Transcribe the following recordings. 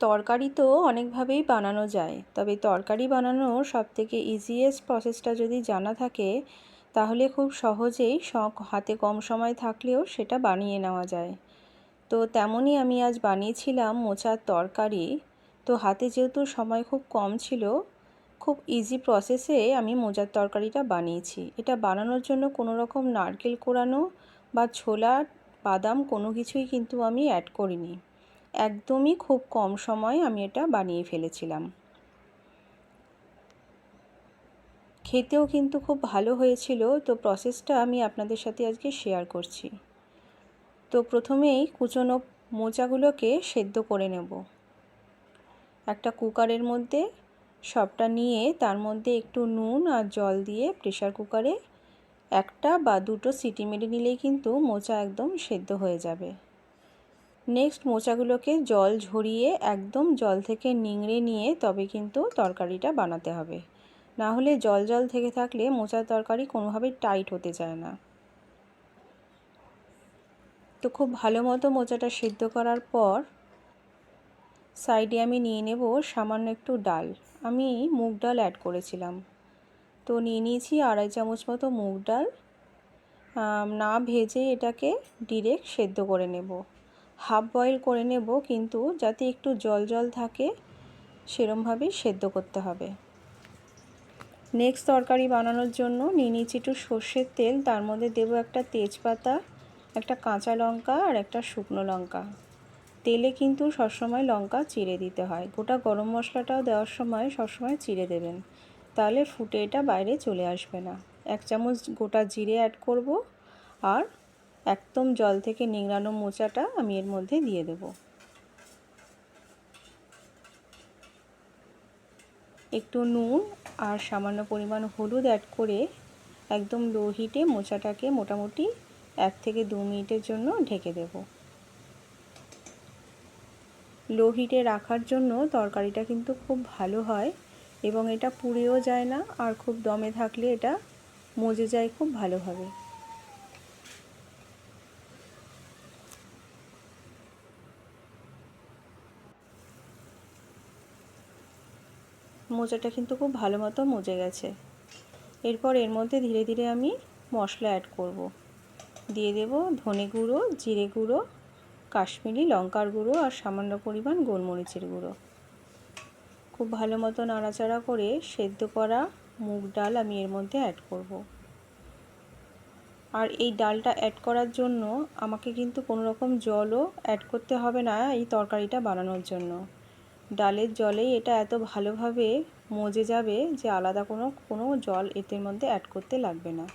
তরকারি তো অনেকভাবেই বানানো যায়, তবে তরকারি বানানোর সবথেকে ইজিয়েস্ট প্রসেসটা যদি জানা থাকে তাহলে খুব সহজেই হাতে কম সময় থাকলেও সেটা বানিয়ে নেওয়া যায়। তো তেমনই আমি আজ বানিয়েছিলাম মোচার তরকারি। তো হাতে যেহেতু সময় খুব কম ছিল, খুব ইজি প্রসেসে আমি মোচার তরকারিটা বানিয়েছি। এটা বানানোর জন্য কোনো রকম নারকেল কোড়ানো বা ছোলা বাদাম কোনো কিছুই কিন্তু আমি অ্যাড করিনি। একদমই খুব কম সময়ে আমি এটা বানিয়ে ফেলেছিলাম। খেতেও কিন্তু খুব ভালো হয়েছিল। তো প্রসেসটা আমি আপনাদের সাথে আজকে শেয়ার করছি। তো প্রথমেই কুচনো মোচাগুলোকে সেদ্ধ করে নেব। একটা কুকারের মধ্যে সবটা নিয়ে তার মধ্যে একটু নুন আর জল দিয়ে প্রেসার কুকারে একটা বা দুটো সিটি মেরে নিলেই কিন্তু মোচা একদম সেদ্ধ হয়ে যাবে। নেক্সট মোচাগুলোকে জল ঝরিয়ে একদম জল থেকে নিংড়ে নিয়ে তবে কিন্তু তরকারিটা বানাতে হবে, না হলে জল জল থেকে থাকলে মোচার তরকারি কোনোভাবেই টাইট হতে চায় না। তো খুব ভালো মতো মোচাটা সিদ্ধ করার পর সাইডে আমি নিয়ে নেব সামান্য একটু ডাল। আমি মুগ ডাল অ্যাড করেছিলাম। তো নিয়ে নিয়েছি 2.5 চামচ মতো মুগ ডাল। না ভেজে এটাকে ডিরেক্ট সেদ্ধ করে নেব, হাফ বয়েল করে নেব, কিন্তু যাতে একটু জল জল থাকে সেরমভাবেই সেদ্ধ করতে হবে। নেক্সট তরকারি বানানোর জন্য নিয়ে নিয়েছি একটু সর্ষের তেল। তার মধ্যে দেব একটা তেজপাতা, একটা কাঁচা লঙ্কা আর একটা শুকনো লঙ্কা। তেলে কিন্তু সবসময় লঙ্কা চিড়ে দিতে হয়। গোটা গরম মশলাটাও দেওয়ার সময় সবসময় চিড়ে দেবেন, তাহলে ফুটে এটা বাইরে চলে আসবে না। 1 চামচ গোটা জিরে অ্যাড করব আর একদম জল থেকে নিংড়ানো মোচাটা আমি এর মধ্যে দিয়ে দেব। একটু নুন আর সামান্য পরিমাণ হলুদ অ্যাড করে একদম লো হিটে মোচাটাকে মোটামুটি 1 থেকে 2 মিনিটের জন্য ঢেকে দেব। লো হিটে রাখার জন্য তরকারিটা কিন্তু খুব ভালো হয় এবং এটা পুড়েও যায় না, আর খুব দমে থাকলে এটা মজে যায় খুব ভালোভাবে। মোচাটা কিন্তু খুব ভালো মতো মজে গেছে। এরপর এর মধ্যে ধীরে ধীরে আমি মশলা অ্যাড করব। দিয়ে দেব ধনে গুঁড়ো, জিরে গুঁড়ো, কাশ্মীরি লঙ্কার গুঁড়ো আর সামান্য পরিমাণ গোলমরিচের গুঁড়ো। খুব ভালো মতো নাড়াচাড়া করে সেদ্ধ করা মুগ ডাল আমি এর মধ্যে অ্যাড করব। আর এই ডালটা অ্যাড করার জন্য আমাকে কিন্তু কোনো রকম জলও অ্যাড করতে হবে না এই তরকারিটা বানানোর জন্য। ডালের জলেই এটা এত ভালোভাবে মজে যাবে যে আলাদা কোনো জল এর মধ্যে অ্যাড করতে লাগবে না।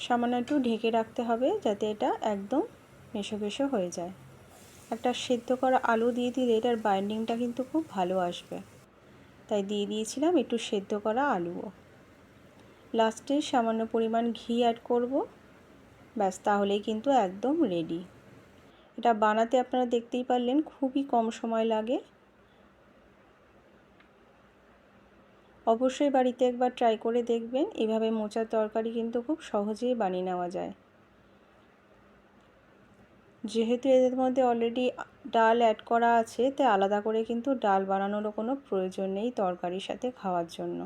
সামান্য একটু ঢেকে রাখতে হবে যাতে এটা একদম মেশো মেশো হয়ে যায়। একটা সেদ্ধ করা আলু দিয়ে দিলে এটার বাইন্ডিংটা কিন্তু খুব ভালো আসবে, তাই দিয়ে দিয়েছিলাম একটু সেদ্ধ করা আলুও। লাস্টে সামান্য পরিমাণ ঘি অ্যাড করব, ব্যাস তাহলেই কিন্তু একদম রেডি। এটা বানাতে আপনারা দেখতেই পারলেন খুবই কম সময় লাগে। অবশ্যই বাড়িতে একবার ট্রাই করে দেখবেন। এভাবে মোচার তরকারি কিন্তু খুব সহজেই বানিয়ে নেওয়া যায়। যেহেতু এদের মধ্যে অলরেডি ডাল অ্যাড করা আছে, তাই আলাদা করে কিন্তু ডাল বানানোরও কোনো প্রয়োজন নেই তরকারির সাথে খাওয়ার জন্য।